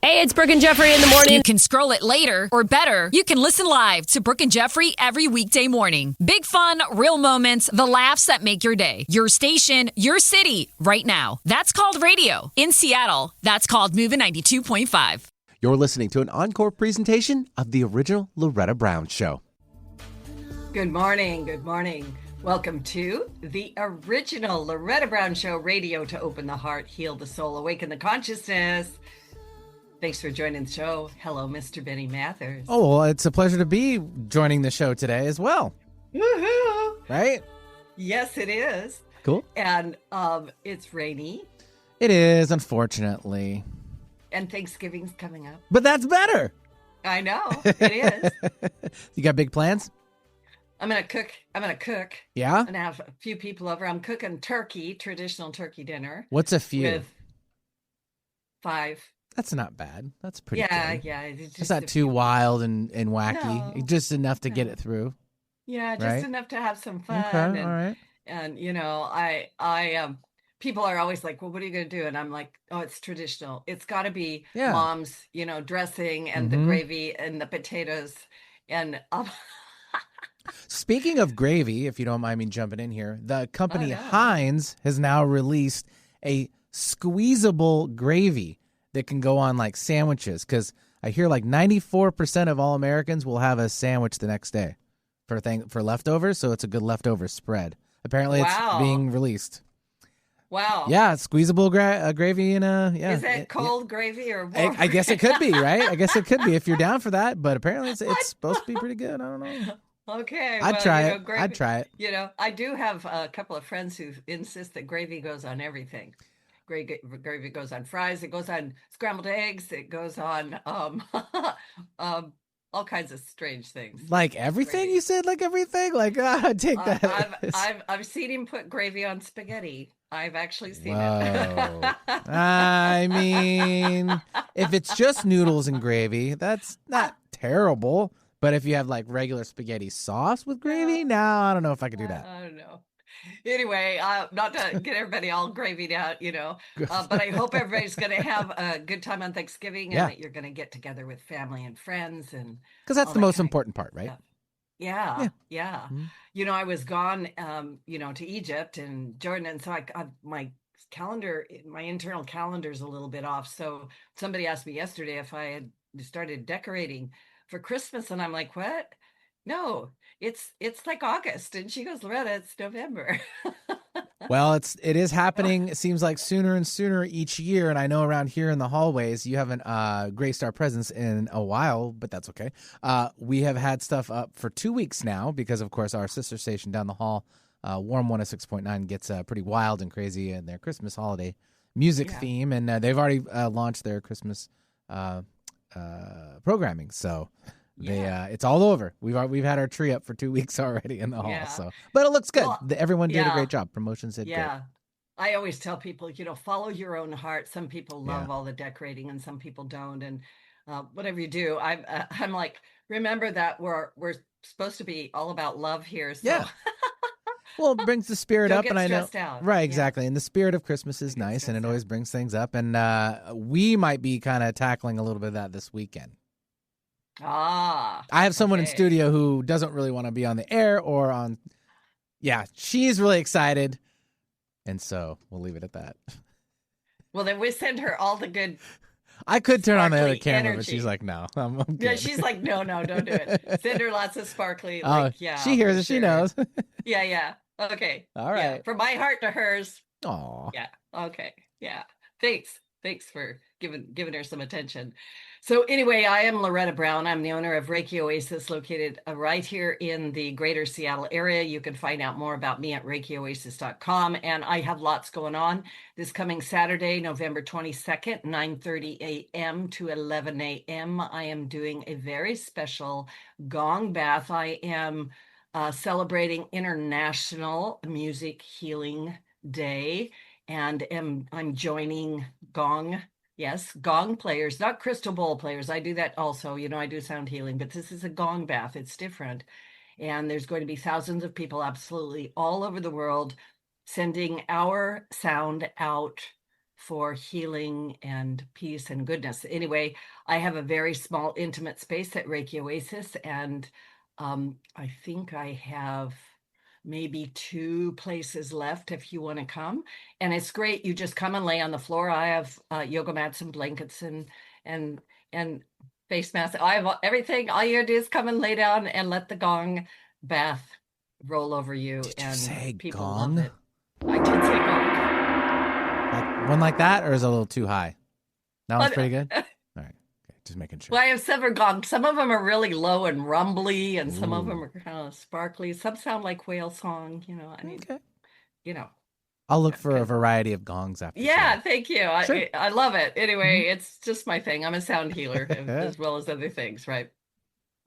Hey, it's Brooke and Jeffrey in the morning. You can scroll it later, or better, you can listen live to Brooke and Jeffrey every weekday morning. Big fun, real moments, the laughs that make your day. Your station, your city, right now. That's called radio. In Seattle, that's called Moving 92.5. You're listening to an encore presentation of the original Loretta Brown Show. Good morning. Good morning. Welcome to the original Loretta Brown Show, radio to open the heart, heal the soul, awaken the consciousness. Thanks for joining the show. Hello, Mr. Benny Mathers. Oh, well, it's a pleasure to be joining the show today as well. Woohoo! Right? Yes, it is. Cool. And it's rainy. It is, unfortunately. And Thanksgiving's coming up. But that's better. I know. It is. You got big plans? I'm going to cook. Yeah? I'm going to have a few people over. I'm cooking turkey, traditional turkey dinner. What's a few? With 5. That's not bad. That's pretty good. Yeah. It's It's not too wild and wacky. No. Just enough to get it through. Yeah, just right? enough to have some fun. Okay, all right. And you know, I people are always like, well, what are you going to do? And I'm like, oh, it's traditional. It's got to be mom's, dressing and the gravy and the potatoes. And Speaking of gravy, if you don't mind me jumping in here, the company no. Heinz has now released a squeezable gravy that can go on like sandwiches, because I hear like 94% of all Americans will have a sandwich the next day for leftovers, so it's a good leftover spread. Apparently it's being released. Wow. Yeah, squeezable gravy in a Is it cold gravy or warm? I guess it could be, right? I guess it could be if you're down for that, but apparently it's supposed to be pretty good. I don't know. Okay. I'd try it. I'd try it. I do have a couple of friends who insist that gravy goes on everything. Gravy goes on fries. It goes on scrambled eggs. It goes on all kinds of strange things. Like everything? Gravy. You said like everything? Like, take that. I've seen him put gravy on spaghetti. I've actually seen Whoa. it. I mean, if it's just noodles and gravy, that's not terrible. But if you have like regular spaghetti sauce with gravy, no, I don't know if I could do that. I don't know. Anyway, not to get everybody all gravied out, but I hope everybody's going to have a good time on Thanksgiving and that you're going to get together with family and friends. And because that's the most important part, right? Yeah. Mm-hmm. I was gone, to Egypt and Jordan. And so my calendar, my internal calendar is a little bit off. So somebody asked me yesterday if I had started decorating for Christmas. And I'm like, what? No, it's like August. And she goes, Loretta, it's November. Well, it is happening. It seems like sooner and sooner each year. And I know around here in the hallways, you haven't graced our presence in a while, but that's okay. We have had stuff up for 2 weeks now because, of course, our sister station down the hall, Warm 106.9, gets pretty wild and crazy in their Christmas holiday music theme. And they've already launched their Christmas programming. So it's all over. We've had our tree up for 2 weeks already in the hall. So, but it looks good. Everyone did a great job. Promotions did great. I always tell people, follow your own heart. Some people love all the decorating, and some people don't. And whatever you do, I'm like, remember that we're supposed to be all about love here. So. Yeah. Well, it brings the spirit up, and I know, out. Right? Exactly, and the spirit of Christmas is nice, and it always brings things up. And we might be kind of tackling a little bit of that this weekend. I have someone in studio who doesn't really want to be on the air or on. Yeah, she's really excited, and so we'll leave it at that. Well, then we send her all the good. I could turn on the other camera, energy. But she's like, no. I'm good. Yeah, she's like, no, don't do it. Send her lots of sparkly. She hears it. Sure. She knows. Yeah. Okay. All right. Yeah. From my heart to hers. Aw. Yeah. Okay. Yeah. Thanks for giving her some attention. So anyway, I am Loretta Brown. I'm the owner of Reiki Oasis, located right here in the greater Seattle area. You can find out more about me at ReikiOasis.com. And I have lots going on this coming Saturday, November 22nd, 9:30 a.m. to 11 a.m. I am doing a very special gong bath. I am celebrating International Music Healing Day, and I'm joining gong players, not crystal bowl players. I do that also. I do sound healing, but this is a gong bath. It's different. And there's going to be thousands of people absolutely all over the world sending our sound out for healing and peace and goodness. Anyway, I have a very small, intimate space at Reiki Oasis, and I think I have maybe 2 places left if you want to come. And it's great. You just come and lay on the floor. I have yoga mats and blankets and face masks. I have everything. All you gotta do is come and lay down and let the gong bath roll over you. Did you and say people gong? love it. I did say gong. Like one like that, or is it a little too high? That one's pretty good. All right, okay, just making sure. Well, I have several gongs. Some of them are really low and rumbly, and some of them Ooh. are kind of sparkly. Some sound like whale song. I mean, Okay. you know. I'll look for a Because variety of gongs after. yeah, thank you. Sure. I love it. Anyway, it's just my thing. I'm a sound healer as well as other things, right?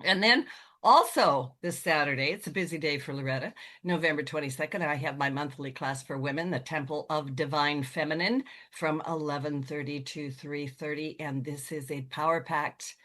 And then also this Saturday, it's a busy day for Loretta, November 22nd, I have my monthly class for women, the Temple of Divine Feminine, from 11:30 to 3:30. And this is a power-packed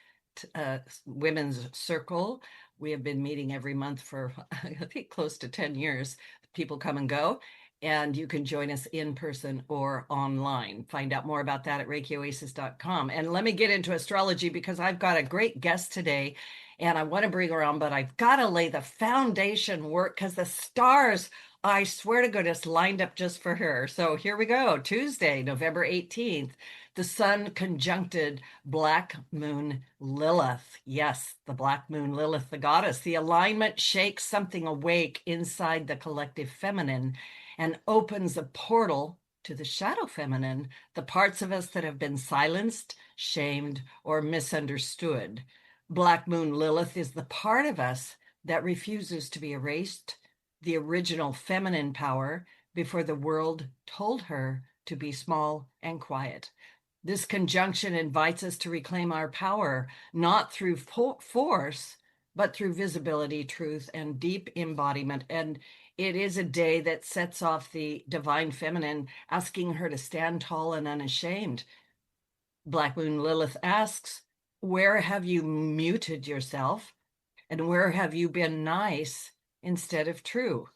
women's circle. We have been meeting every month for, I think, close to 10 years. People come and go. And you can join us in person or online. Find out more about that at ReikiOasis.com. And let me get into astrology because I've got a great guest today and I want to bring her on, but I've got to lay the foundation work because the stars, I swear to goodness, lined up just for her. So here we go. Tuesday, November 18th, the sun conjuncted Black Moon Lilith. Yes, the Black Moon Lilith, the goddess. The alignment shakes something awake inside the collective feminine and opens a portal to the shadow feminine, the parts of us that have been silenced, shamed, or misunderstood. Black Moon Lilith is the part of us that refuses to be erased, the original feminine power before the world told her to be small and quiet. This conjunction invites us to reclaim our power, not through force, but through visibility, truth, and deep embodiment. And it is a day that sets off the divine feminine, asking her to stand tall and unashamed. Black Moon Lilith asks, where have you muted yourself? And where have you been nice instead of true?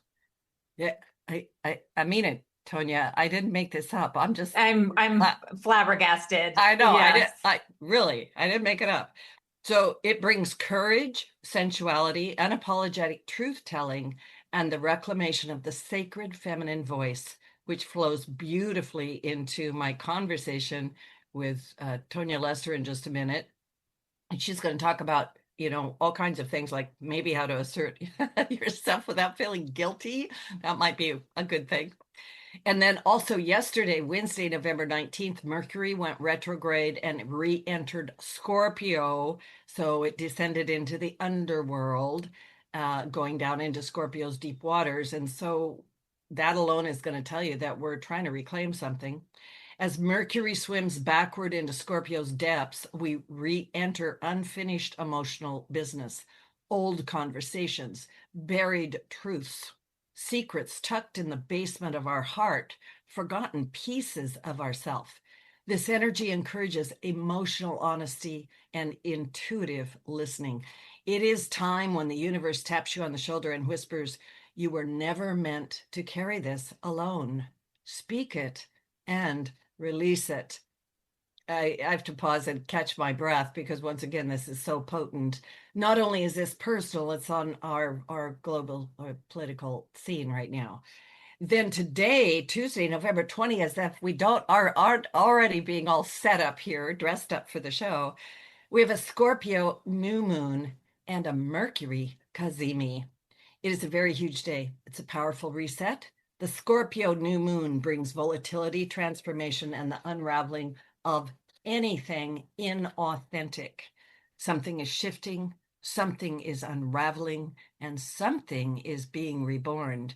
Yeah, I mean it, Tonya. I didn't make this up. I'm flabbergasted. I know. Yes. I didn't make it up. So it brings courage, sensuality, unapologetic truth-telling, and the reclamation of the sacred feminine voice, which flows beautifully into my conversation with Tonya Lester in just a minute. And she's going to talk about, all kinds of things, like maybe how to assert yourself without feeling guilty. That might be a good thing. And then also yesterday, Wednesday, November 19th, Mercury went retrograde and re-entered Scorpio. So it descended into the underworld, going down into Scorpio's deep waters. And so that alone is going to tell you that we're trying to reclaim something. As Mercury swims backward into Scorpio's depths, we re-enter unfinished emotional business, old conversations, buried truths, secrets tucked in the basement of our heart, forgotten pieces of ourself. This energy encourages emotional honesty and intuitive listening. It is time when the universe taps you on the shoulder and whispers, you were never meant to carry this alone. Speak it and release it. I have to pause and catch my breath because once again, this is so potent. Not only is this personal, it's on our global political scene right now. Then today, Tuesday, November 20th, as if we aren't already being all set up here, dressed up for the show, we have a Scorpio new moon and a Mercury Kazemi. It is a very huge day. It's a powerful reset. The Scorpio new moon brings volatility, transformation, and the unraveling of anything inauthentic. Something is shifting, something is unraveling, and something is being reborn.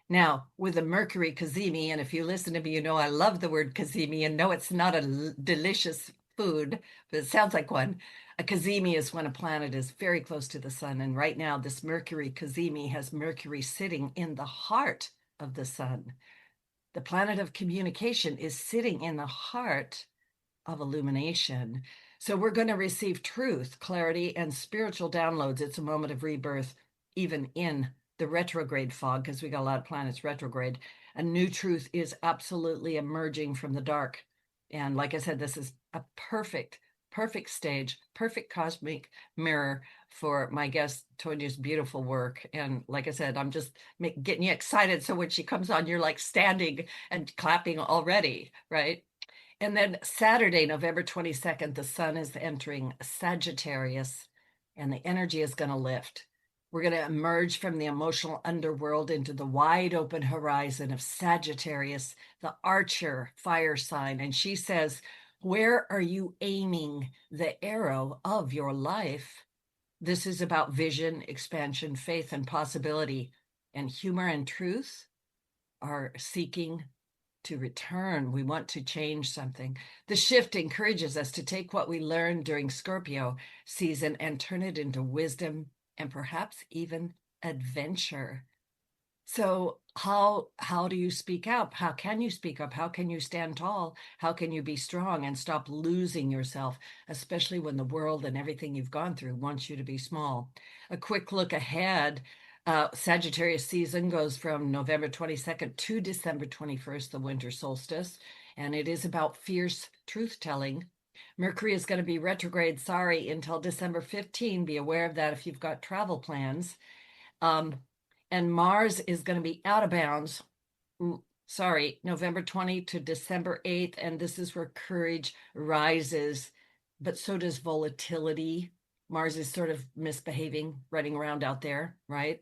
Now, with the Mercury Kazemi, and if you listen to me, you know I love the word Kazemi, and no, it's not a delicious food, but it sounds like one. A Kazemi is when a planet is very close to the sun, and right now this Mercury Kazemi has Mercury sitting in the heart of the sun. The planet of communication is sitting in the heart of illumination. So we're going to receive truth, clarity, and spiritual downloads. It's a moment of rebirth, even in the retrograde fog, because we got a lot of planets retrograde. A new truth is absolutely emerging from the dark. And like I said, this is a perfect stage, perfect cosmic mirror for my guest Tonya's beautiful work. And like I said, I'm just getting you excited. So when she comes on, you're like standing and clapping already, right? And then Saturday, November 22nd, the sun is entering Sagittarius and the energy is going to lift. We're going to emerge from the emotional underworld into the wide open horizon of Sagittarius, the archer fire sign. And she says, where are you aiming the arrow of your life? This is about vision, expansion, faith, and possibility. And humor and truth are seeking to return. We want to change something. The shift encourages us to take what we learned during Scorpio season and turn it into wisdom and perhaps even adventure. So how do you speak up? How can you speak up? How can you stand tall? How can you be strong and stop losing yourself, especially when the world and everything you've gone through wants you to be small? A quick look ahead. Sagittarius season goes from November 22nd to December 21st, the winter solstice, and it is about fierce truth-telling. Mercury is going to be retrograde, until December 15. Be aware of that if you've got travel plans. And Mars is going to be out of bounds, November 20 to December 8th, and this is where courage rises, but so does volatility. Mars is sort of misbehaving, running around out there, right?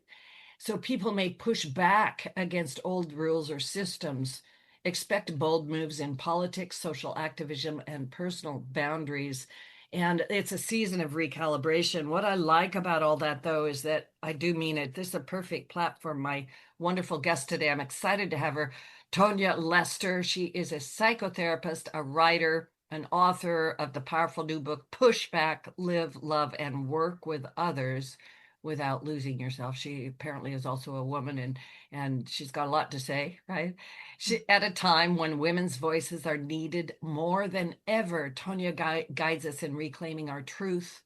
So people may push back against old rules or systems. Expect bold moves in politics, social activism, and personal boundaries. And it's a season of recalibration. What I like about all that, though, is that I do mean it. This is a perfect platform. My wonderful guest today, I'm excited to have her, Tonya Lester. She is a psychotherapist, a writer, an author of the powerful new book, Push Back, Live, Love, and Work with Others Without Losing Yourself. She apparently is also a woman, and she's got a lot to say, right? At a time when women's voices are needed more than ever, Tonya guides us in reclaiming our truth,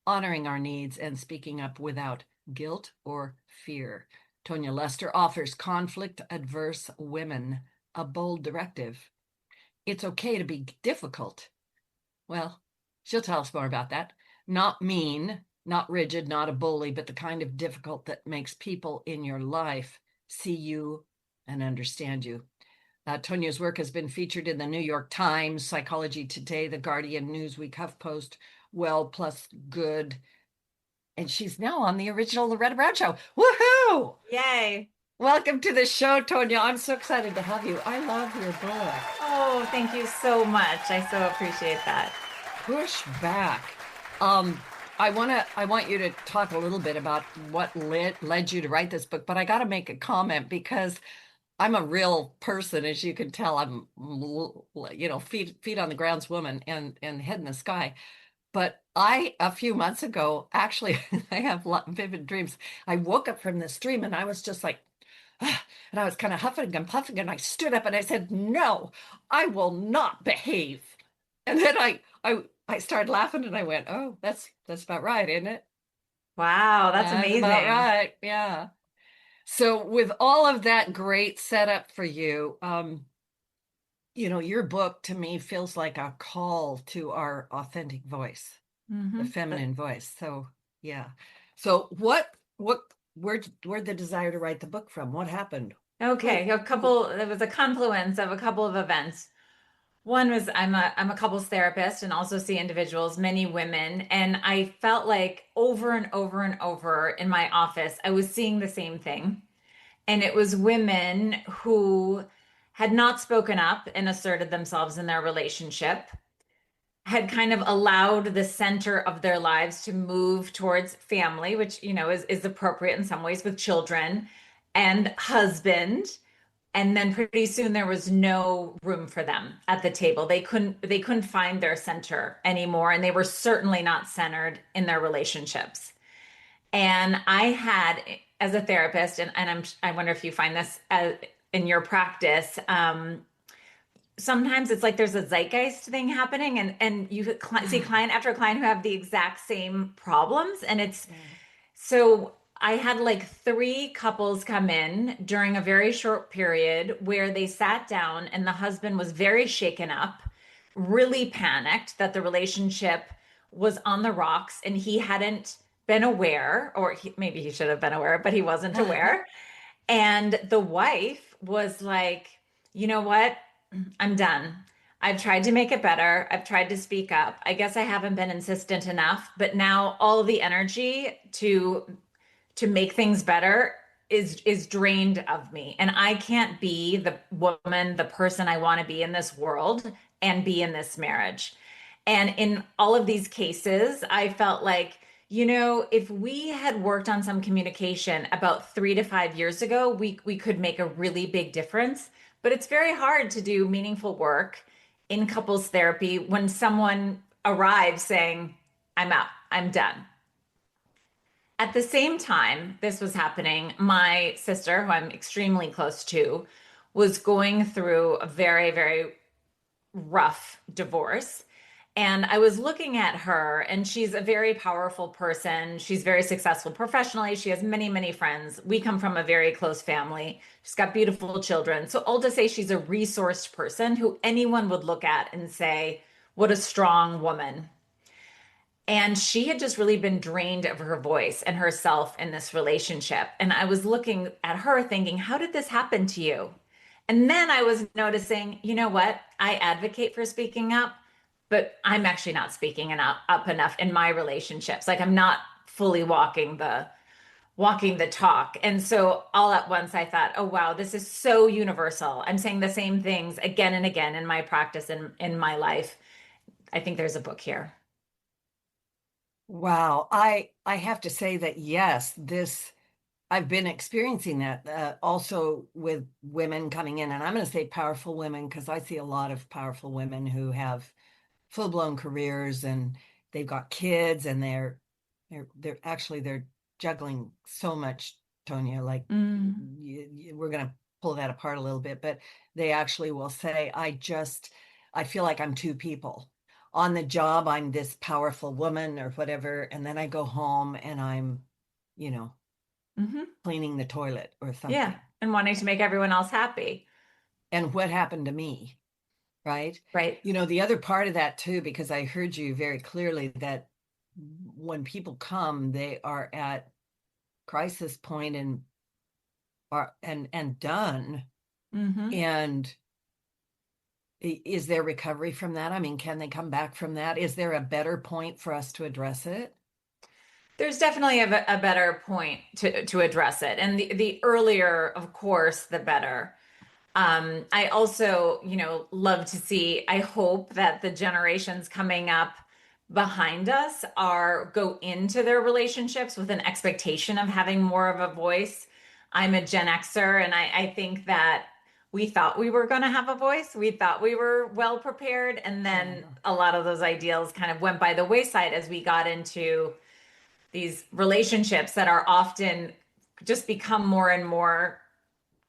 honoring our needs, and speaking up without guilt or fear. Tonya Lester offers conflict-averse women a bold directive. It's okay to be difficult. Well, she'll tell us more about that. Not mean, not rigid, not a bully, but the kind of difficult that makes people in your life see you and understand you. Tonya's work has been featured in the New York Times, Psychology Today, The Guardian, Newsweek, HuffPost, Well Plus Good. And she's now on the original Loretta Brown Show. Woohoo! Yay. Welcome to the show, Tonya. I'm so excited to have you. I love your book. Oh, thank you so much. I so appreciate that. Push Back. I want you to talk a little bit about what led you to write this book, but I got to make a comment because I'm a real person, as you can tell. I'm, feet on the ground's woman and head in the sky. But a few months ago, actually, I have vivid dreams. I woke up from this dream and I was just like, and I was kind of huffing and puffing, and I stood up and I said, no, I will not behave. And then I started laughing and I went, oh, that's about right, isn't it? Wow, that's amazing. About right, yeah. So with all of that great setup for you, your book to me feels like a call to our authentic voice, the feminine voice. So yeah. So where'd the desire to write the book from? What happened? Okay, it was a confluence of a couple of events. One was I'm a couples therapist and also see individuals, many women, and I felt like over and over and over in my office, I was seeing the same thing. And it was women who had not spoken up and asserted themselves in their relationship, had kind of allowed the center of their lives to move towards family, which, is appropriate in some ways with children and husband. And then pretty soon there was no room for them at the table. They couldn't find their center anymore. And they were certainly not centered in their relationships. And I had, as a therapist, and I wonder if you find this in your practice, sometimes it's like there's a zeitgeist thing happening, and you see client after client who have the exact same problems. And so I had like 3 couples come in during a very short period where they sat down and the husband was very shaken up. really panicked that the relationship was on the rocks and he hadn't been aware, or maybe he should have been aware, but he wasn't aware. And the wife was like, you know what? I'm done. I've tried to make it better. I've tried to speak up. I guess I haven't been insistent enough, but now all the energy to make things better is drained of me. And I can't be the woman, the person I want to be in this world and be in this marriage. And in all of these cases, I felt like, if we had worked on some communication about 3 to 5 years ago, we could make a really big difference. But it's very hard to do meaningful work in couples therapy when someone arrives saying, I'm out, I'm done. At the same time this was happening, my sister, who I'm extremely close to, was going through a very, very rough divorce. And I was looking at her, and she's a very powerful person. She's very successful professionally. She has many, many friends. We come from a very close family. She's got beautiful children. So, all to say, she's a resourced person who anyone would look at and say, what a strong woman. And she had just really been drained of her voice and herself in this relationship. And I was looking at her thinking, how did this happen to you? And then I was noticing, you know what? I advocate for speaking up, but I'm actually not speaking up enough in my relationships. Like I'm not fully walking the talk. And so all at once I thought, oh wow, this is so universal. I'm saying the same things again and again in my practice and in my life. I think there's a book here. Wow. I have to say that yes, this I've been experiencing that also with women coming in, and I'm going to say powerful women because I see a lot of powerful women who have full-blown careers and they've got kids and they're actually they're juggling so much, Tonya, like Mm, we're going to pull that apart a little bit, but they actually will say, I feel like I'm two people. On the job, I'm this powerful woman or whatever, and then I go home and I'm, you know, hmm. cleaning the toilet or Yeah. something. And wanting to make everyone else happy. And what happened to me, right? Right. The other part of that too, because I heard you very clearly that when people come, they are at crisis point and are and done. Hmm. And is there recovery from that? I mean, can they come back from that? Is there a better point for us to address it? There's definitely a better point to address it. And the earlier, of course, the better. I also, love to see, I hope that the generations coming up behind us are go into their relationships with an expectation of having more of a voice. I'm a Gen Xer, and I think that we thought we were going to have a voice. We thought we were well prepared. And then Yeah. a lot of those ideals kind of went by the wayside as we got into these relationships that are often just become more and more,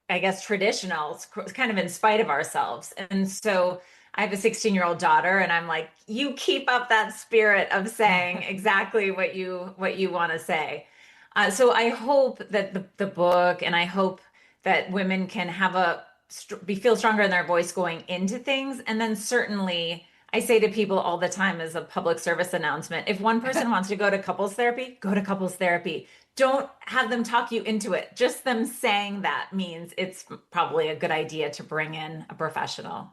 I guess, traditional, it's kind of in spite of ourselves. And so I have a 16-year-old daughter, and I'm like, you keep up that spirit of saying exactly what you want to say. So I hope that the book, and I hope that women can have be feel stronger in their voice going into things. And then certainly I say to people all the time as a public service announcement, if one person wants to go to couples therapy, go to couples therapy. Don't have them talk you into it. Just them saying that means it's probably a good idea to bring in a professional.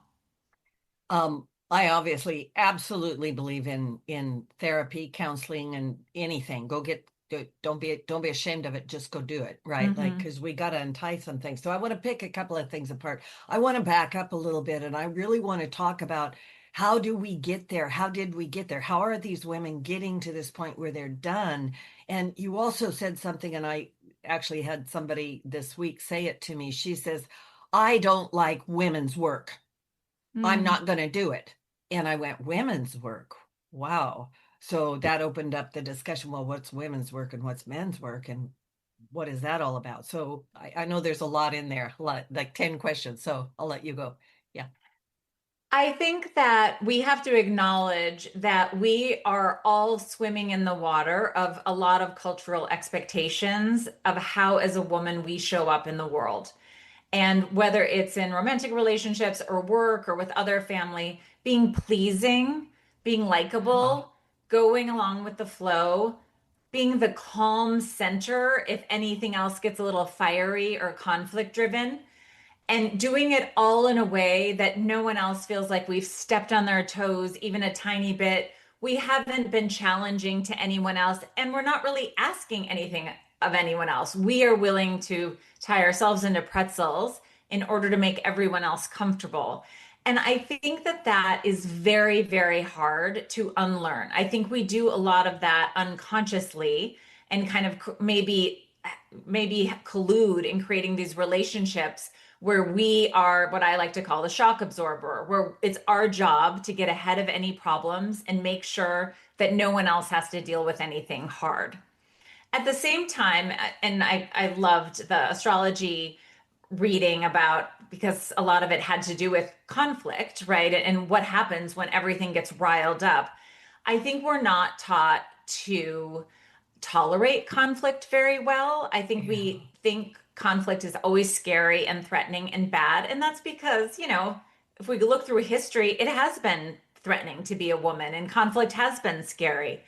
I obviously absolutely believe in therapy, counseling, and anything. Don't be ashamed of it. Just go do it, right? Like, Hmm. because we got to untie some things. So I want to pick a couple of things apart. I want to back up a little bit, and I really want to talk about how do we get there? How did we get there? How are these women getting to this point where they're done? And you also said something, and I actually had somebody this week say it to me. She says, I don't like women's work. I'm Mm. not going to do it. And I went, women's work. Wow. So that opened up the discussion. Well, what's women's work and what's men's work? And what is that all about? So I know there's a lot in there, a lot, like 10 questions. So I'll let you go. Yeah. I think that we have to acknowledge that we are all swimming in the water of a lot of cultural expectations of how, as a woman, we show up in the world. And whether it's in romantic relationships or work or with other family, being pleasing, being likable, going along with the flow, being the calm center if anything else gets a little fiery or conflict driven, and doing it all in a way that no one else feels like we've stepped on their toes even a tiny bit. We haven't been challenging to anyone else, and we're not really asking anything of anyone else. We are willing to tie ourselves into pretzels in order to make everyone else comfortable. And I think that that is very, very hard to unlearn. I think we do a lot of that unconsciously and kind of maybe collude in creating these relationships where we are what I like to call the shock absorber, where it's our job to get ahead of any problems and make sure that no one else has to deal with anything hard. At the same time, and I loved the astrology reading about because a lot of it had to do with conflict, right? And what happens when everything gets riled up. I think we're not taught to tolerate conflict very well. I think we think conflict is always scary and threatening and bad. And that's because, if we look through history, it has been threatening to be a woman and conflict has been scary.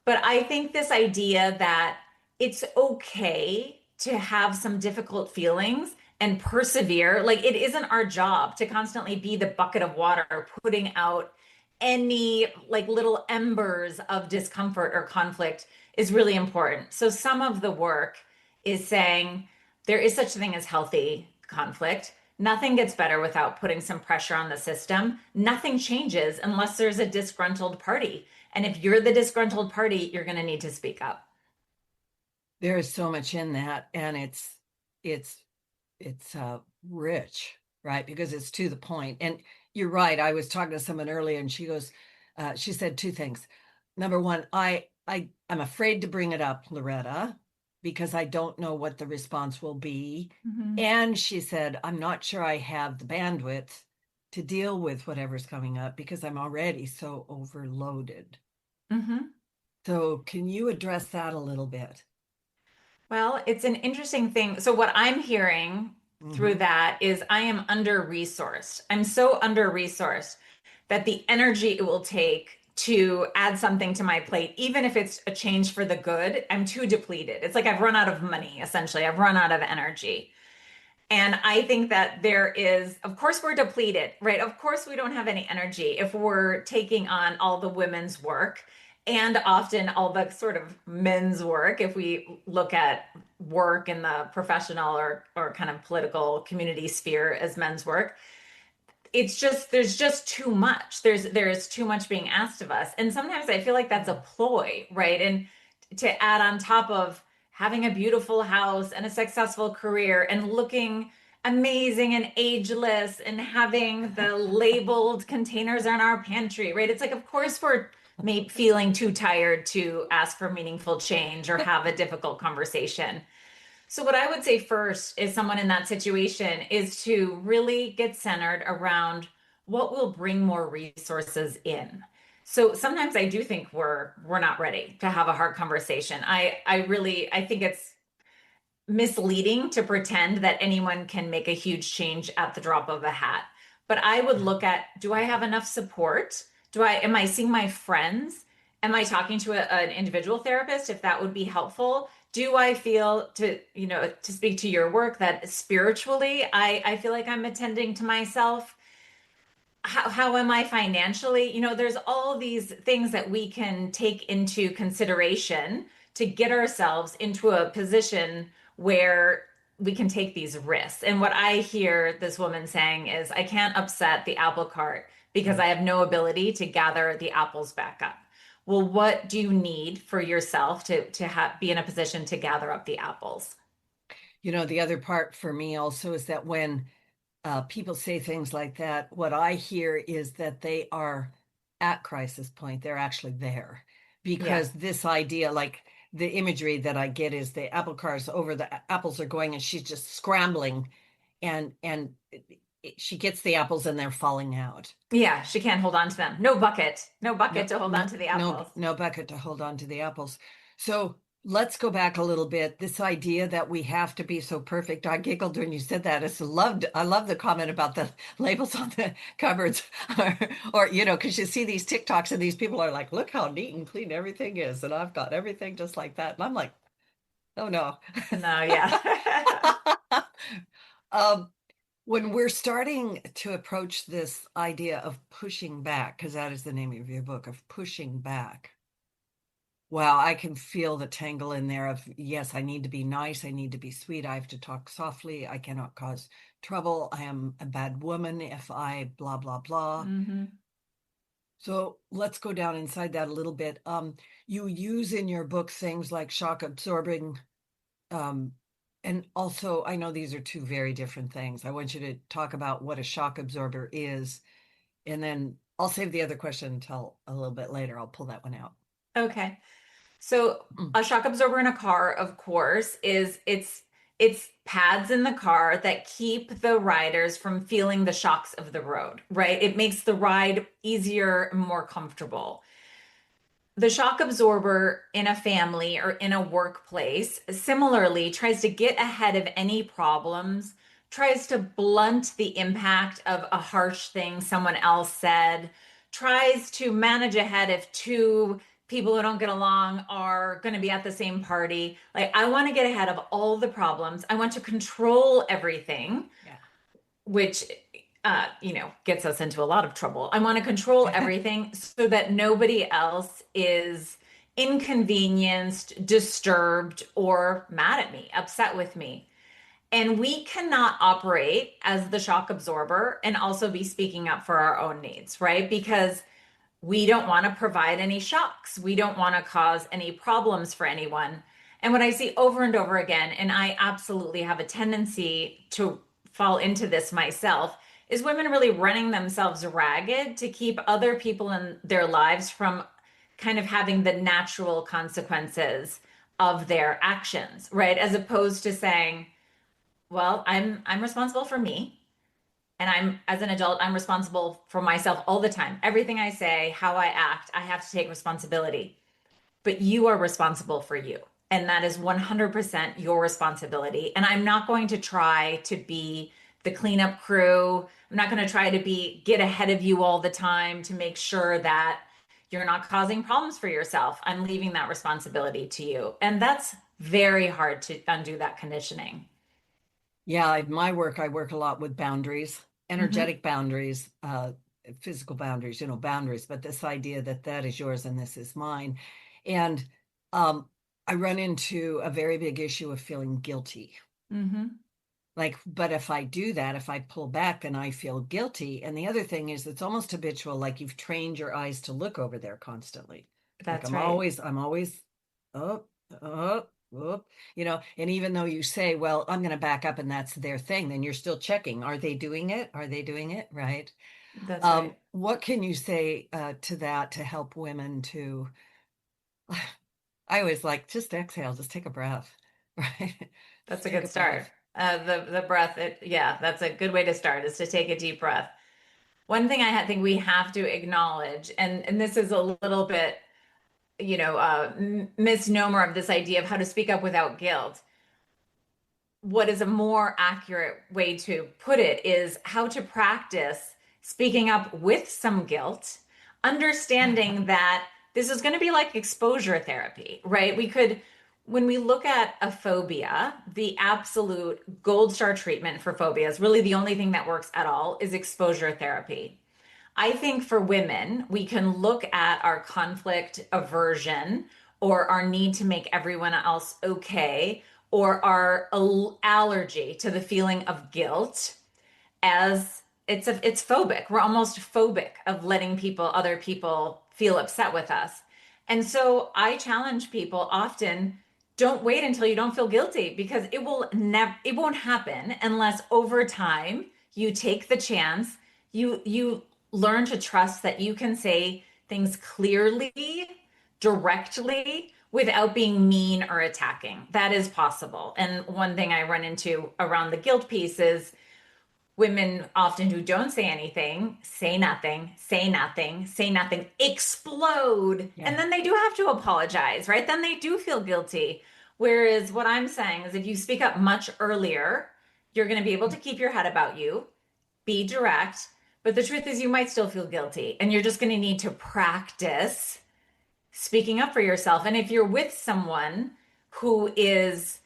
But I think this idea that it's okay to have some difficult feelings and persevere, like it isn't our job to constantly be the bucket of water putting out any like little embers of discomfort or conflict is really important. So some of the work is saying there is such a thing as healthy conflict. Nothing gets better without putting some pressure on the system. Nothing changes unless there's a disgruntled party. And if you're the disgruntled party, you're going to need to speak up. There is so much in that, and it's rich, right? Because it's to the point. And you're right. I was talking to someone earlier, and she said two things. Number one, I'm afraid to bring it up, Loretta, because I don't know what the response will be. Mm-hmm. And she said, I'm not sure I have the bandwidth to deal with whatever's coming up because I'm already so overloaded. Mm-hmm. So can you address that a little bit? Well, it's an interesting thing. So, what I'm hearing through Mm-hmm. that is I am under resourced. I'm so under resourced that the energy it will take to add something to my plate, even if it's a change for the good, I'm too depleted. It's like I've run out of money, essentially. I've run out of energy. And I think that there is, of course, we're depleted, right? Of course, we don't have any energy if we're taking on all the women's work and often all the sort of men's work. If we look at work in the professional or kind of political community sphere as men's work, it's just there's just too much. There's too much being asked of us. And sometimes I feel like that's a ploy, right? And to add on top of having a beautiful house and a successful career and looking amazing and ageless and having the labeled containers in our pantry, right? It's like, of course, we're maybe feeling too tired to ask for meaningful change or have a difficult conversation. So, what I would say first is someone in that situation is to really get centered around what will bring more resources in. So sometimes I do think we're not ready to have a hard conversation. I think it's misleading to pretend that anyone can make a huge change at the drop of a hat. But I would look at, do I have enough support? Am I seeing my friends? Am I talking to an individual therapist if that would be helpful? Do I feel to speak to your work that spiritually I feel like I'm attending to myself? How am I financially? There's all these things that we can take into consideration to get ourselves into a position where we can take these risks. And what I hear this woman saying is, I can't upset the apple cart because I have no ability to gather the apples back up. Well, what do you need for yourself to be in a position to gather up the apples? The other part for me also is that when people say things like that, what I hear is that they are at crisis point. They're actually there Yeah. because this idea, like the imagery that I get is the apple cars over the apples are going and she's just scrambling and she gets the apples and they're falling out. Yeah, she can't hold on to them. No bucket. No bucket No, to hold no, on to the no, apples. no bucket to hold on to the apples. So let's go back a little bit. This idea that we have to be so perfect. I giggled when you said that. I love the comment about the labels on the cupboards, or because you see these TikToks and these people are like, look how neat and clean everything is, and I've got everything just like that. And I'm like, oh no. No, yeah. Um, when we're starting to approach this idea of pushing back, because that is the name of your book, of pushing back. Wow, I can feel the tangle in there of, yes, I need to be nice. I need to be sweet. I have to talk softly. I cannot cause trouble. I am a bad woman if I blah, blah, blah. hmm So let's go down inside that a little bit. You use in your book things like shock absorbing. Um, and also, I know these are two very different things. I want you to talk about what a shock absorber is, and then I'll save the other question until a little bit later. I'll pull that one out. Okay. So Mm. a shock absorber in a car, of course, is it's pads in the car that keep the riders from feeling the shocks of the road, right? It makes the ride easier and more comfortable. The shock absorber in a family or in a workplace similarly tries to get ahead of any problems, tries to blunt the impact of a harsh thing someone else said, tries to manage ahead if two people who don't get along are going to be at the same party. Like, I want to get ahead of all the problems. I want to control everything, Yeah. which gets us into a lot of trouble. I want to control everything so that nobody else is inconvenienced, disturbed, or mad at me, upset with me. And we cannot operate as the shock absorber and also be speaking up for our own needs, right? Because we don't want to provide any shocks. We don't want to cause any problems for anyone. And what I see over and over again, and I absolutely have a tendency to fall into this myself, is women really running themselves ragged to keep other people in their lives from kind of having the natural consequences of their actions, right? As opposed to saying, well, I'm responsible for me. And I'm, as an adult, I'm responsible for myself all the time. Everything I say, how I act, I have to take responsibility. But you are responsible for you. And that is 100% your responsibility. And I'm not going to try to be the cleanup crew. I'm not going to try to get ahead of you all the time to make sure that you're not causing problems for yourself. I'm leaving that responsibility to you. And that's very hard to undo that conditioning. Yeah, in my work, I work a lot with boundaries, hmm energetic boundaries, physical boundaries, boundaries, but this idea that that is yours and this is mine. And um, I run into a very big issue of feeling guilty. hmm Like, but if I do that, if I pull back, then I feel guilty. And the other thing is, it's almost habitual, like you've trained your eyes to look over there constantly. Like That's right. I'm always up, up, up, and even though you say, well, I'm going to back up and that's their thing, then you're still checking. Are they doing it? Are they doing it? Right. That's right. What can you say to that to help women to, I always like, just exhale, just take a breath, right? Just That's a take good a start. breath. The breath, yeah, that's a good way to start is to take a deep breath. One thing think we have to acknowledge, and this is a little bit, misnomer of this idea of how to speak up without guilt. What is a more accurate way to put it is how to practice speaking up with some guilt, understanding that this is going to be like exposure therapy, right? When we look at a phobia, the absolute gold star treatment for phobias, really the only thing that works at all is exposure therapy. I think for women, we can look at our conflict aversion or our need to make everyone else okay or our allergy to the feeling of guilt as it's phobic. We're almost phobic of letting other people feel upset with us. And so I challenge people often, don't wait until you don't feel guilty because it won't happen unless over time you take the chance, you learn to trust that you can say things clearly, directly, without being mean or attacking. That is possible. And one thing I run into around the guilt piece is women often who don't say anything, say nothing, say nothing, say nothing, explode. Yeah. And then they do have to apologize, right? Then they do feel guilty. Whereas what I'm saying is if you speak up much earlier, you're going to be able to keep your head about you, be direct. But the truth is, you might still feel guilty, and you're just going to need to practice speaking up for yourself. And if you're with someone who is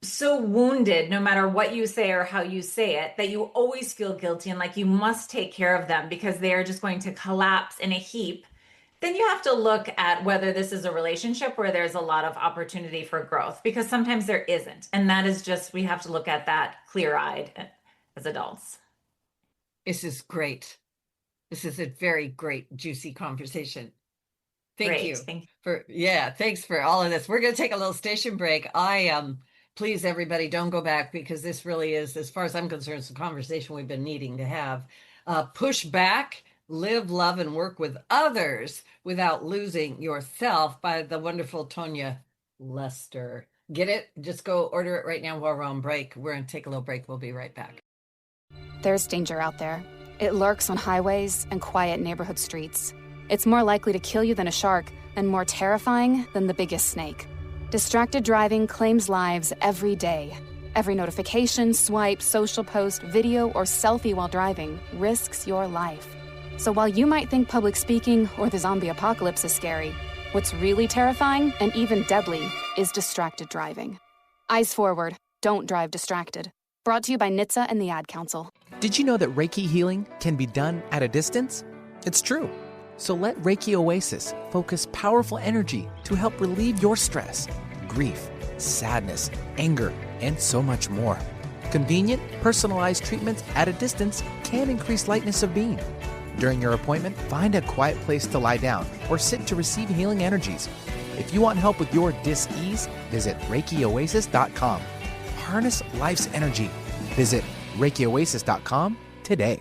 so wounded, no matter what you say or how you say it, that you always feel guilty and like you must take care of them because they are just going to collapse in a heap, then you have to look at whether this is a relationship where there's a lot of opportunity for growth, because sometimes there isn't. And that is just, we have to look at that clear-eyed as adults. This is great. This is a very great, juicy conversation. Thank Great. you Thank you. thanks for all of this. We're going to take a little station break. Please, everybody, don't go back, because this really is, as far as I'm concerned, it's a conversation we've been needing to have. Push back, live, love, and work with others without losing yourself, by the wonderful Tonya Lester. Get it? Just go order it right now while we're on break. We're going to take a little break. We'll be right back. There's danger out there. It lurks on highways and quiet neighborhood streets. It's more likely to kill you than a shark, and more terrifying than the biggest snake. Distracted driving claims lives every day. Every notification, swipe, social post, video, or selfie while driving risks your life. So while you might think public speaking or the zombie apocalypse is scary, what's really terrifying and even deadly is distracted driving. Eyes forward. Don't drive distracted. Brought to you by NHTSA and the Ad Council. Did you know that Reiki healing can be done at a distance? It's true. So let Reiki Oasis focus powerful energy to help relieve your stress, grief, sadness, anger, and so much more. Convenient, personalized treatments at a distance can increase lightness of being. During your appointment, find a quiet place to lie down or sit to receive healing energies. If you want help with your dis-ease, visit ReikiOasis.com. Harness life's energy. Visit ReikiOasis.com today.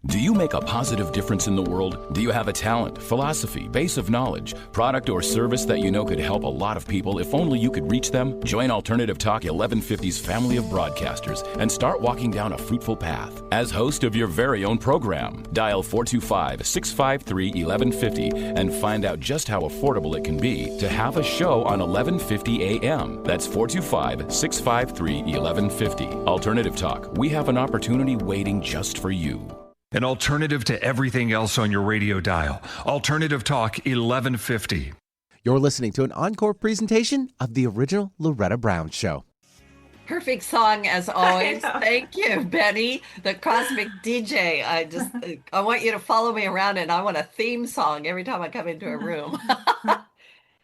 Do you make a positive difference in the world? Do you have a talent, philosophy, base of knowledge, product, or service that you know could help a lot of people if only you could reach them? Join Alternative Talk 1150's family of broadcasters and start walking down a fruitful path. As host of your very own program, dial 425-653-1150 and find out just how affordable it can be to have a show on 1150 AM. That's 425-653-1150. Alternative Talk, we have an opportunity waiting just for you. An alternative to everything else on your radio dial. Alternative Talk 1150. You're listening to an encore presentation of the original Loretta Brown Show. Perfect song as always. Thank you, Benny, the cosmic DJ. I want you to follow me around, and I want a theme song every time I come into a room.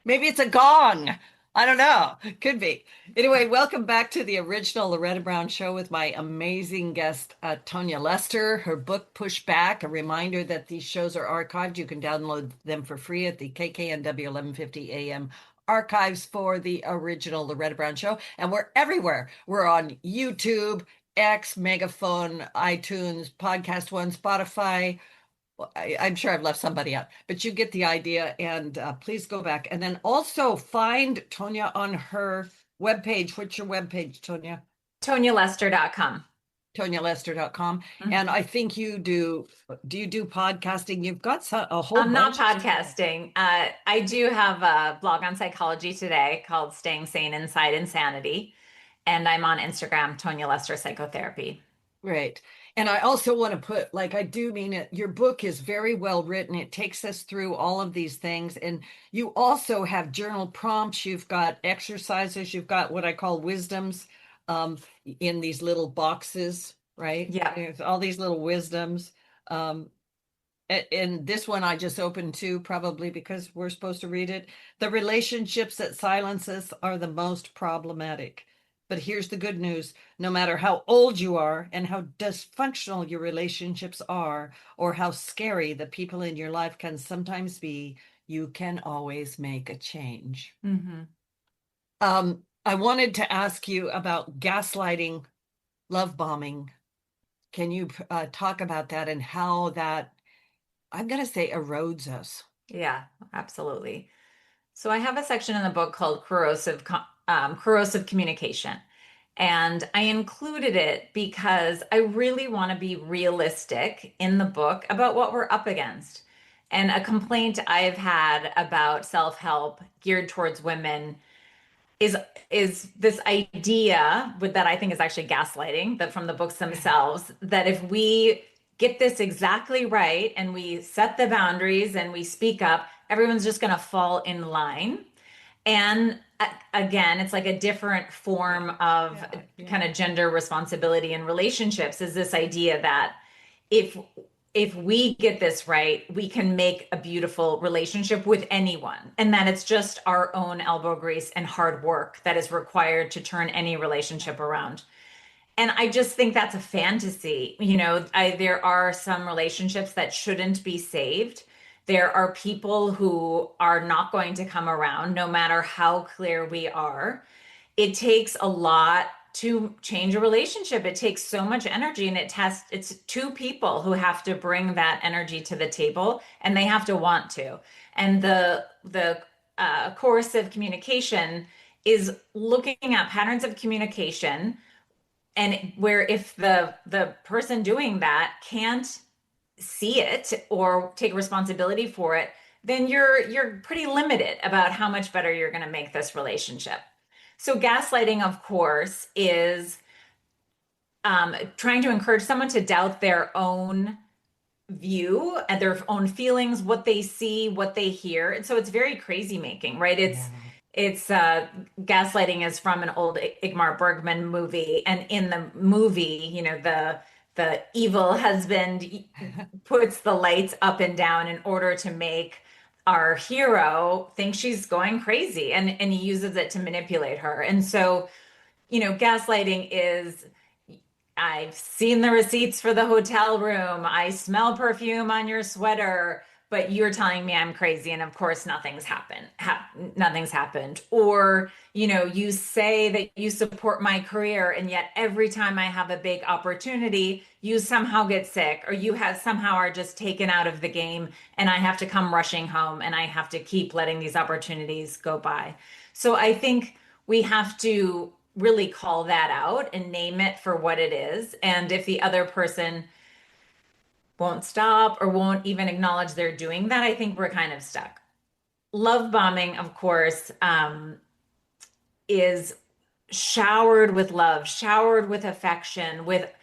Maybe it's a gong. I don't know. Could be. Anyway, welcome back to the original Loretta Brown Show with my amazing guest, Tonya Lester. Her book, Push Back, a reminder that these shows are archived. You can download them for free at the KKNW 1150 AM archives for the original Loretta Brown Show. And we're everywhere. We're on YouTube, X, Megaphone, iTunes, Podcast One, Spotify. I'm sure I've left somebody out, but you get the idea, and please go back. And then also find Tonya on her webpage. What's your webpage, Tonya? TonyaLester.com. TonyaLester.com. Mm-hmm. And I think you do you do podcasting? You've got a whole I'm not podcasting. I do have a blog on Psychology Today called Staying Sane Inside Insanity. And I'm on Instagram, Tonya Lester Psychotherapy. Right. And I also want to put, like, I do mean it, your book is very well written. It takes us through all of these things. And you also have journal prompts. You've got exercises. You've got what I call wisdoms in these little boxes, right? Yeah. There's all these little wisdoms. And this one I just opened too, probably because we're supposed to read it. The relationships that silence us are the most problematic. But here's the good news. No matter how old you are and how dysfunctional your relationships are, or how scary the people in your life can sometimes be, you can always make a change. Mm-hmm. I wanted to ask you about gaslighting, love bombing. Can you talk about that and how that, I'm going to say, erodes us? Yeah, absolutely. So I have a section in the book called corrosive communication. And I included it because I really want to be realistic in the book about what we're up against. And a complaint I've had about self-help geared towards women is is this idea with that I think is actually gaslighting that from the books themselves that if we get this exactly right and we set the boundaries and we speak up, everyone's just going to fall in line. And again, it's like a different form of kind of gender responsibility in relationships is this idea that if if we get this right, we can make a beautiful relationship with anyone. And that it's just our own elbow grease and hard work that is required to turn any relationship around. And I just think that's a fantasy. There are some relationships that shouldn't be saved. There are people who are not going to come around, no matter how clear we are. It takes a lot to change a relationship. It takes so much energy, and it's two people who have to bring that energy to the table, and they have to want to. And the course of communication is looking at patterns of communication, and where if the person doing that can't see it or take responsibility for it, then you're pretty limited about how much better you're going to make this relationship. So gaslighting, of course, is trying to encourage someone to doubt their own view and their own feelings, what they see, what they hear. And so it's very crazy making, right? It's gaslighting is from an old Igmar Bergman movie, and in the movie, the evil husband puts the lights up and down in order to make our hero think she's going crazy, and he uses it to manipulate her. And so, gaslighting is I've seen the receipts for the hotel room. I smell perfume on your sweater, but you're telling me I'm crazy, and of course nothing's happened. Nothing's happened. Or, you say that you support my career, and yet every time I have a big opportunity, you somehow get sick, or you have somehow are just taken out of the game, and I have to come rushing home, and I have to keep letting these opportunities go by. So I think we have to really call that out and name it for what it is. And if the other person won't stop or won't even acknowledge they're doing that, I think we're kind of stuck. Love bombing, of course, is showered with love, showered with affection, with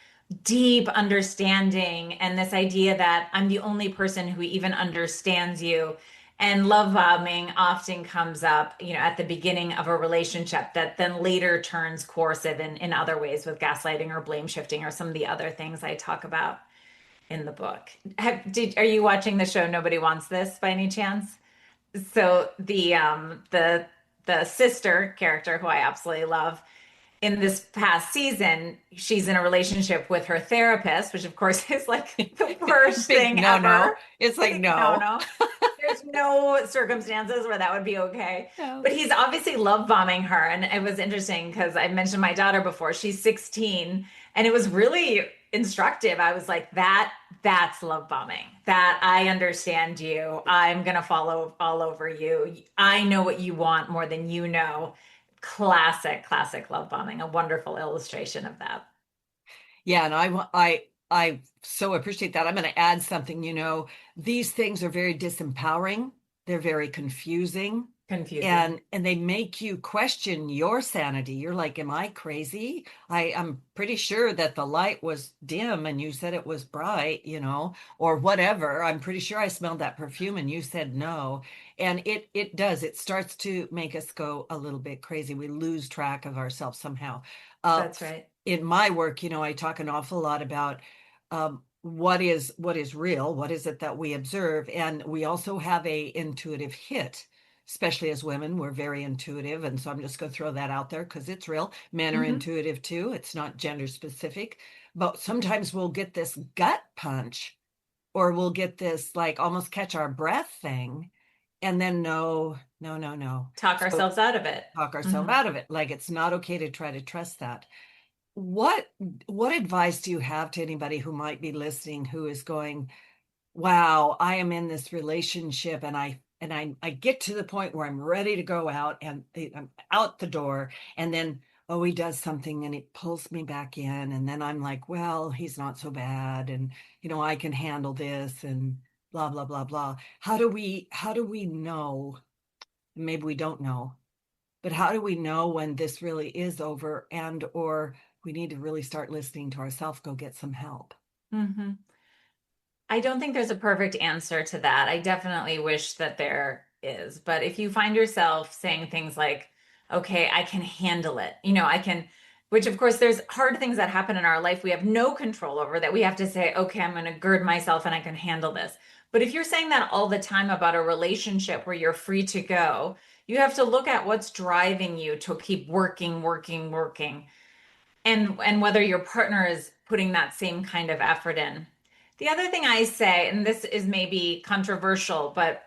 deep understanding, and this idea that I'm the only person who even understands you. And love bombing often comes up, at the beginning of a relationship that then later turns coercive in other ways with gaslighting or blame shifting or some of the other things I talk about in the book. Are you watching the show Nobody Wants This by any chance? So the sister character, who I absolutely love, in this past season, she's in a relationship with her therapist, which of course is like the worst thing no, ever. No. It's like, no. No. There's no circumstances where that would be okay. No. But he's obviously love bombing her. And it was interesting because I mentioned my daughter before. She's 16, and it was really instructive. I was like, that's love bombing. That I understand you. I'm going to follow all over you. I know what you want more than you know. Classic love bombing. A wonderful illustration of that. Yeah, and I so appreciate that. I'm going to add something. These things are very disempowering. They're very confusing. And they make you question your sanity. You're like, am I crazy? I'm pretty sure that the light was dim and you said it was bright, or whatever. I'm pretty sure I smelled that perfume and you said no. And it does. It starts to make us go a little bit crazy. We lose track of ourselves somehow. That's right. In my work, I talk an awful lot about what is real, what is it that we observe, and we also have a intuitive hit. Especially as women, we're very intuitive. And so I'm just going to throw that out there because it's real. Men are intuitive too. It's not gender specific. But sometimes we'll get this gut punch, or we'll get this like almost catch our breath thing. And then no. Talk ourselves out of it. Talk ourselves out of it. Like, it's not okay to try to trust that. What advice do you have to anybody who might be listening who is going, wow, I am in this relationship and I get to the point where I'm ready to go out and I'm out the door. And then oh, he does something and it pulls me back in. And then I'm like, well, he's not so bad. And, I can handle this and blah, blah, blah, blah. How do we know? Maybe we don't know, but how do we know when this really is over and or we need to really start listening to ourselves, go get some help? Hmm. I don't think there's a perfect answer to that. I definitely wish that there is. But if you find yourself saying things like, okay, I can handle it, I can, which of course there's hard things that happen in our life we have no control over that we have to say, okay, I'm going to gird myself and I can handle this. But if you're saying that all the time about a relationship where you're free to go, you have to look at what's driving you to keep working, working, working, and whether your partner is putting that same kind of effort in. The other thing I say, and this is maybe controversial, but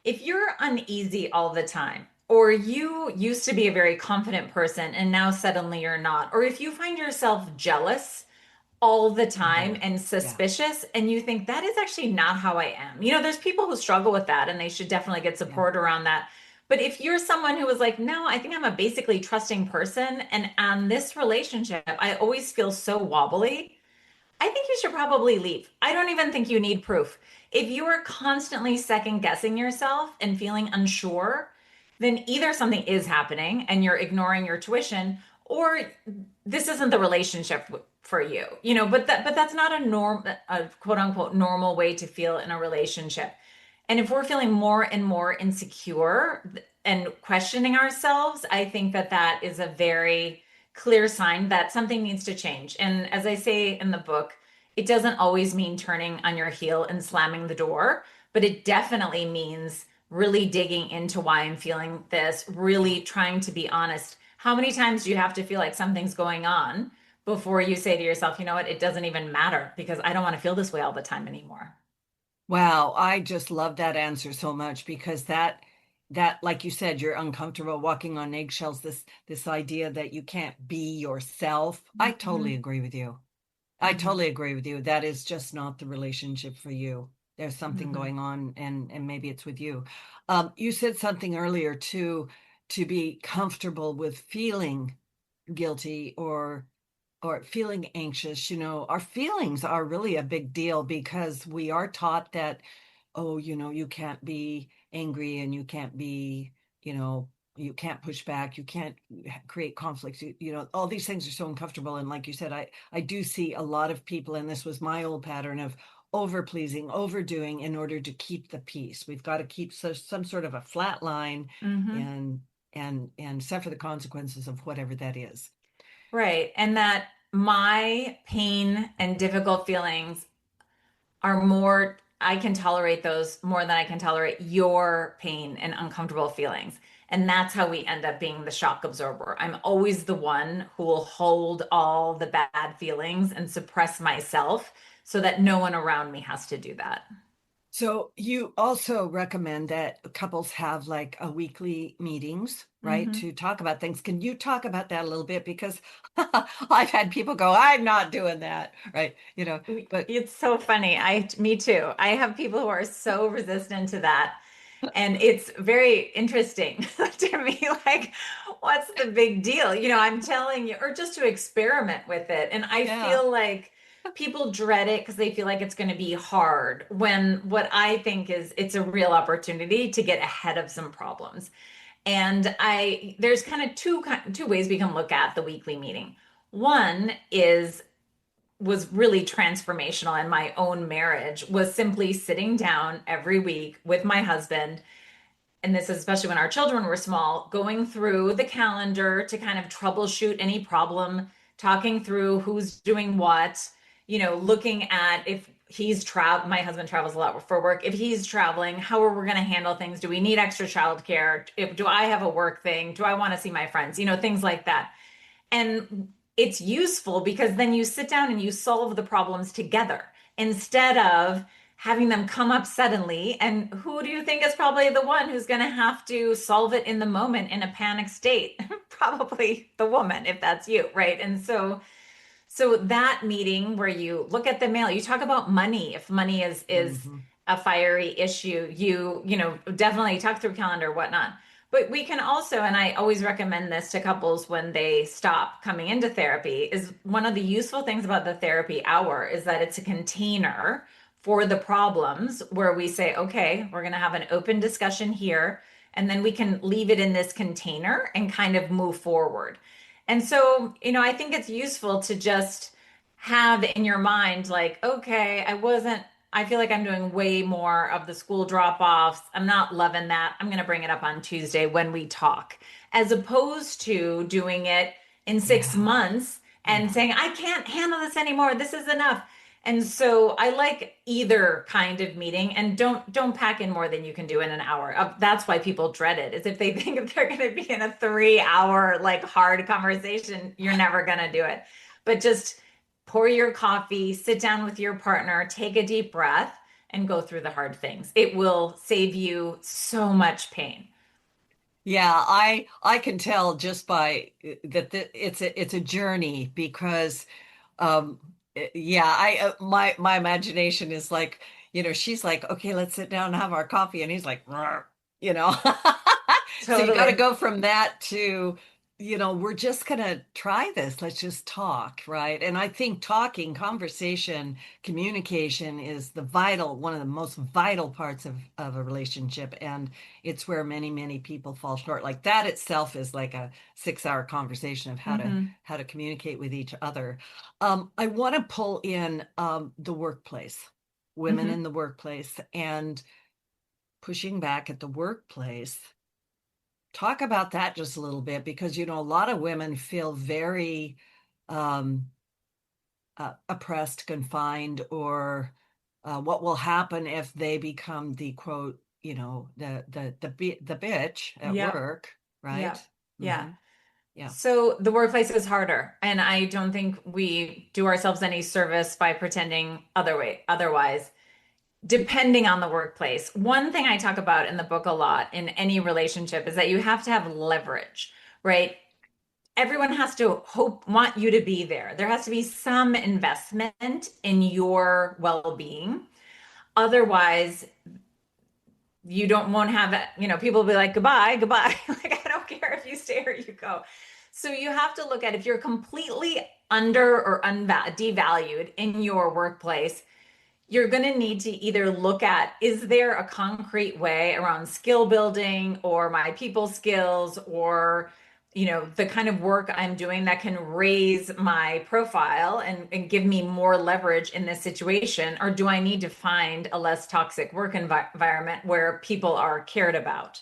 if you're uneasy all the time, or you used to be a very confident person and now suddenly you're not, or if you find yourself jealous all the time Oh, and yeah, suspicious and you think that is actually not how I am. There's people who struggle with that and they should definitely get yeah. support around that. But if you're someone who is like, no, I think I'm a basically trusting person, and on this relationship, I always feel so wobbly, I think you should probably leave. I don't even think you need proof. If you are constantly second guessing yourself and feeling unsure, then either something is happening and you're ignoring your tuition, or this isn't the relationship for you. But that's not a quote unquote normal way to feel in a relationship. And if we're feeling more and more insecure and questioning ourselves, I think that that is a very clear sign that something needs to change. And as I say in the book, it doesn't always mean turning on your heel and slamming the door, but it definitely means really digging into why I'm feeling this, Yeah. really trying to be honest. How many times do you have to feel like something's going on before you say to yourself, you know what, it doesn't even matter because I don't want to feel this way all the time anymore? Wow, I just love that answer so much because that like you said, you're uncomfortable walking on eggshells, this idea that you can't be yourself. I totally Mhm. agree with you. I Mhm. totally agree with you. That is just not the relationship for you. There's something Mhm. going on and maybe it's with you. You said something earlier too, to be comfortable with feeling guilty or feeling anxious. Our feelings are really a big deal because we are taught that, oh, you can't be angry and you can't be, you know, you can't push back, you can't create conflicts. All these things are so uncomfortable. And like you said, I do see a lot of people, and this was my old pattern of over pleasing, overdoing in order to keep the peace. We've got to keep some sort of a flat line Mhm. and suffer the consequences of whatever that is. Right. And that my pain and difficult feelings are more, I can tolerate those more than I can tolerate your pain and uncomfortable feelings. And that's how we end up being the shock absorber. I'm always the one who will hold all the bad feelings and suppress myself so that no one around me has to do that. So you also recommend that couples have like a weekly meetings, right, Hmm. to talk about things. Can you talk about that a little bit? Because I've had people go, I'm not doing that, right? But It's so funny. Me too. I have people who are so resistant to that. And it's very interesting to me. Like, what's the big deal? I'm telling you, or just to experiment with it. And I yeah. feel like people dread it because they feel like it's going to be hard, when what I think is it's a real opportunity to get ahead of some problems. And there's kind of two ways we can look at the weekly meeting. One was really transformational in my own marriage, was simply sitting down every week with my husband, and this is especially when our children were small, going through the calendar to kind of troubleshoot any problem, talking through who's doing what, looking at if my husband travels a lot for work. If he's traveling, how are we going to handle things? Do we need extra childcare? Do I have a work thing? Do I want to see my friends? Things like that. And it's useful because then you sit down and you solve the problems together instead of having them come up suddenly. And who do you think is probably the one who's going to have to solve it in the moment in a panic state? Probably the woman, if that's you, right? And so that meeting where you look at the mail, you talk about money. If money is Mhm. a fiery issue, you definitely talk through calendar, whatnot. But we can also, and I always recommend this to couples when they stop coming into therapy, is one of the useful things about the therapy hour is that it's a container for the problems where we say, okay, we're going to have an open discussion here, and then we can leave it in this container and kind of move forward. And so, I think it's useful to just have in your mind, like, okay, I feel like I'm doing way more of the school drop-offs. I'm not loving that. I'm going to bring it up on Tuesday when we talk, as opposed to doing it in 6 months and Yeah. saying, I can't handle this anymore. This is enough. And so I like either kind of meeting, and don't pack in more than you can do in an hour. That's why people dread it, is if they think if they're going to be in a 3 hour like hard conversation, you're never going to do it. But just pour your coffee, sit down with your partner, take a deep breath, and go through the hard things. It will save you so much pain. Yeah, I can tell just by it's a journey because yeah, I my imagination is like, she's like, okay, let's sit down and have our coffee, and he's like, "Rrr," you know. So you got to Totally. go from that to, we're just gonna try this. Let's just talk, right? And I think talking, conversation, communication is one of the most vital parts of a relationship, and it's where many, many people fall short. Like that itself is like a 6-hour conversation of Hmm. how to communicate with each other. I want to pull in the workplace, women Hmm. in the workplace, and pushing back at the workplace. Talk about that just a little bit because, a lot of women feel very um, oppressed, confined, or what will happen if they become the quote, the bitch at Yep. work, right? Yep. Yeah. Hmm. Yeah. So the workplace is harder, and I don't think we do ourselves any service by pretending otherwise. Depending on the workplace, one thing I talk about in the book a lot in any relationship is that you have to have leverage, right? Everyone has to want you to be there. There has to be some investment in your well-being. Otherwise, you don't won't have it. People will be like, goodbye, goodbye. Like, I don't care if you stay or you go. So you have to look at if you're completely under or devalued in your workplace, you're going to need to either look at, is there a concrete way around skill building or my people skills, or the kind of work I'm doing that can raise my profile and give me more leverage in this situation, or do I need to find a less toxic work environment where people are cared about?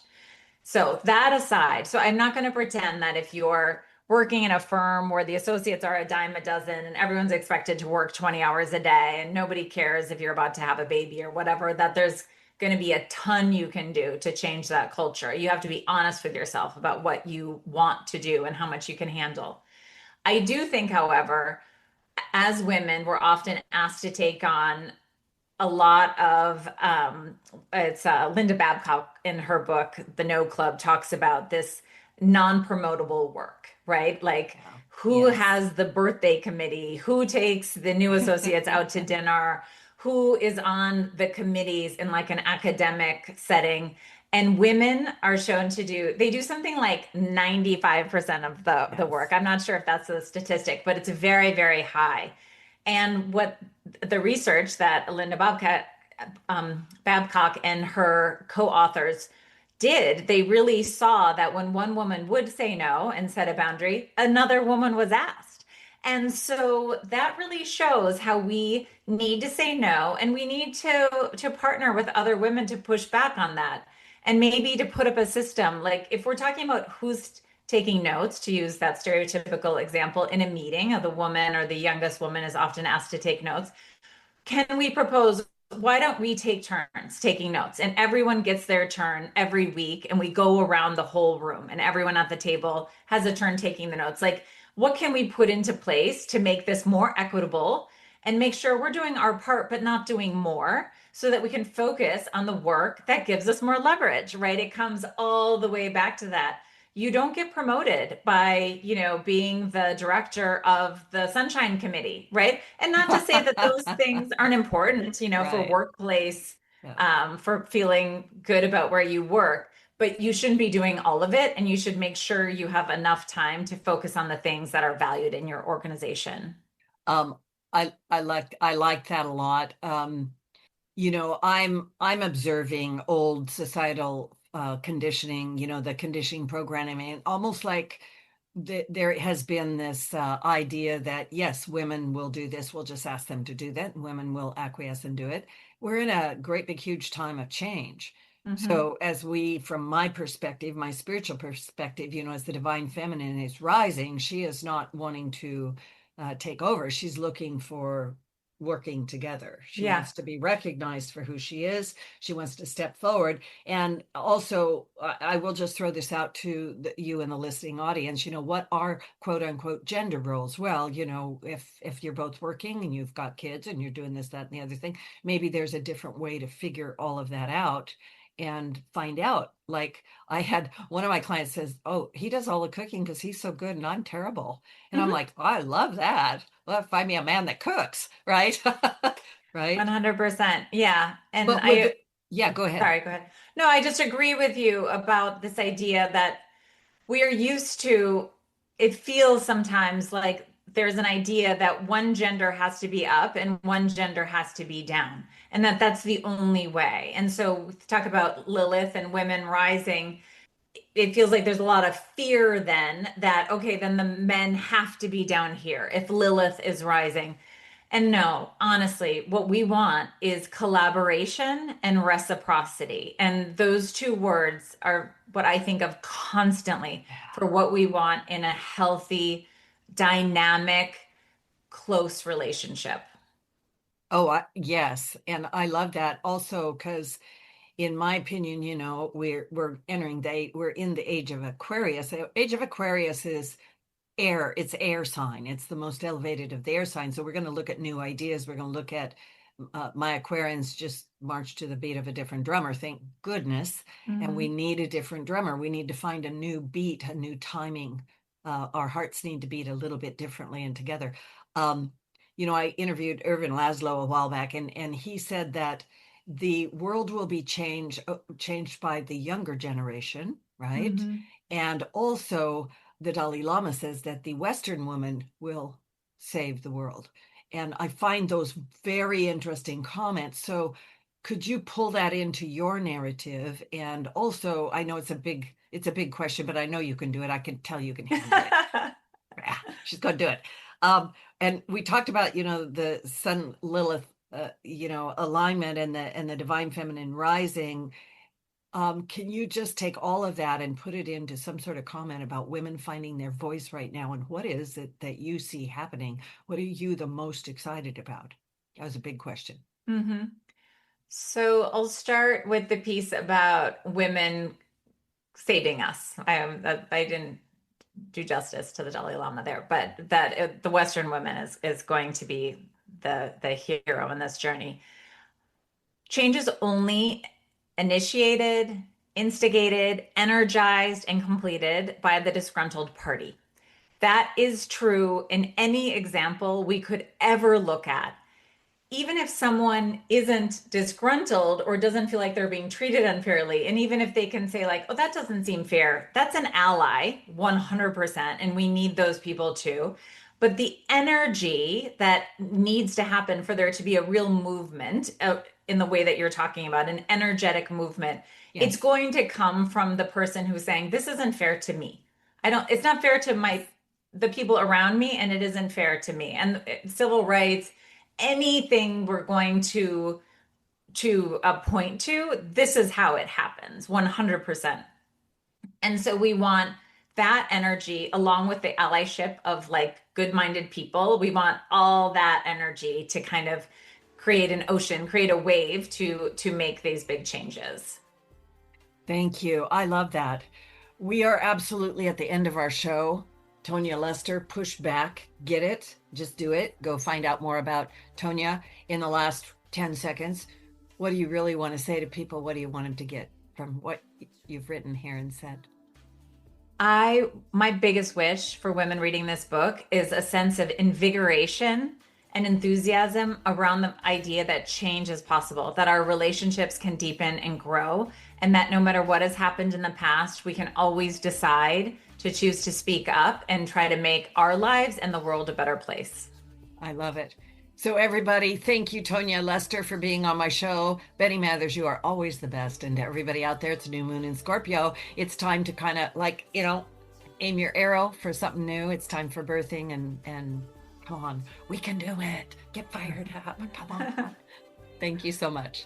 So that aside, so I'm not going to pretend that if you're working in a firm where the associates are a dime a dozen and everyone's expected to work 20 hours a day and nobody cares if you're about to have a baby or whatever, that there's going to be a ton you can do to change that culture. You have to be honest with yourself about what you want to do and how much you can handle. I do think, however, as women, we're often asked to take on a lot of it's Linda Babcock in her book The No Club talks about this non-promotable work, right? Like, Yeah. who Yes. has the birthday committee, who takes the new associates out to dinner, who is on the committees in like an academic setting. And women are shown to they do something like 95% of the work. Yes. I'm not sure if that's the statistic, but it's very, very high. And what the research that Babcock and her co-authors did, they really saw that when one woman would say no and set a boundary, another woman was asked. And so that really shows how we need to say no, and we need to partner with other women to push back on that. And maybe to put up a system, like if we're talking about who's taking notes, to use that stereotypical example in a meeting, of the woman or the youngest woman is often asked to take notes, can we propose, why don't we take turns taking notes, and everyone gets their turn every week and we go around the whole room and everyone at the table has a turn taking the notes? Like, what can we put into place to make this more equitable and make sure we're doing our part but not doing more, so that we can focus on the work that gives us more leverage, right? It comes all the way back to that. You don't get promoted by, being the director of the Sunshine Committee, right? And not to say that those things aren't important, for Right. workplace, Yeah. for feeling good about where you work. but you shouldn't be doing all of it, and you should make sure you have enough time to focus on the things that are valued in your organization. Um, I like that a lot. I'm observing old societal conditioning, the conditioning programming, almost like there has been this idea that yes, women will do this. We'll just ask them to do that, and women will acquiesce and do it. We're in a great big huge time of change. Hmm. So from my perspective, my spiritual perspective, as the divine feminine is rising, she is not wanting to take over. She's looking for working together. She Yeah. wants to be recognized for who she is. She wants to step forward. And also, I will just throw this out to you and the listening audience. What are quote unquote gender roles? Well, if you're both working and you've got kids and you're doing this, that, and the other thing, maybe there's a different way to figure all of that out and find out. Like I had one of my clients says, "Oh, he does all the cooking because he's so good and I'm terrible." And I'm Hmm. like, oh, "I love that. Well, find me a man that cooks, right?" Right. 100%. Yeah. And But with yeah, go ahead. sorry, go ahead. No, I just agree with you about this idea that we are used to, it feels sometimes like there's an idea that one gender has to be up and one gender has to be down, and that's the only way. And so we talk about Lilith and women rising. It feels like there's a lot of fear then that, okay, then the men have to be down here if Lilith is rising. And no, honestly, what we want is collaboration and reciprocity. And those two words are what I think of constantly for what we want in a healthy, dynamic, close relationship. Oh, yes, and I love that also because, in my opinion, we're we're in the age of Aquarius. The age of Aquarius is air. It's air sign. It's the most elevated of the air signs. So we're going to look at new ideas. We're going to look at my Aquarians just march to the beat of a different drummer. Thank goodness. And we Mhm. need a different drummer. We need to find a new beat, a new timing. Our hearts need to beat a little bit differently and together. Um, I interviewed Irvin Laszlo a while back, and he said that the world will be changed by the younger generation, right? Mhm. And also, the Dalai Lama says that the Western woman will save the world. And I find those very interesting comments. So could you pull that into your narrative? And also, I know it's a big question, but I know you can do it. I can tell you can handle it. Yeah, she's going to do it. And we talked about, the Sun Lilith, alignment and the divine feminine rising. Can you just take all of that and put it into some sort of comment about women finding their voice right now? And what is it that you see happening? What are you the most excited about? That was a big question. Mhm. So I'll start with the piece about women saving us. I didn't do justice to the Dalai Lama there, but the Western woman is going to be the hero in this journey. Change is only initiated, instigated, energized, and completed by the disgruntled party. That is true in any example we could ever look at. Even if someone isn't disgruntled or doesn't feel like they're being treated unfairly, and even if they can say, like, oh, that doesn't seem fair, that's an ally, 100%. And we need those people too. But the energy that needs to happen for there to be a real movement in the way that you're talking about, an energetic movement, it's Yes. going to come from the person who's saying, this isn't fair to me. It's not fair to the people around me, and it isn't fair to me. And civil rights, anything we're going to point to, this is how it happens, 100%. And so we want that energy along with the allyship of like good-minded people. We want all that energy to kind of create an ocean, create a wave to make these big changes. Thank you. I love that. We are absolutely at the end of our show. Tonya Lester, push back, get it, just do it. Go find out more about Tonya in the last 10 seconds. What do you really want to say to people? What do you want them to get from what you've written here and said? My biggest wish for women reading this book is a sense of invigoration and enthusiasm around the idea that change is possible, that our relationships can deepen and grow, and that no matter what has happened in the past, we can always decide to choose to speak up and try to make our lives and the world a better place. I love it. So everybody, thank you, Tonya Lester, for being on my show. Betty Mathers, you are always the best. And to everybody out there, it's a new moon in Scorpio. It's time to kind of aim your arrow for something new. It's time for birthing and come on, we can do it. Get fired up. Come on. Thank you so much.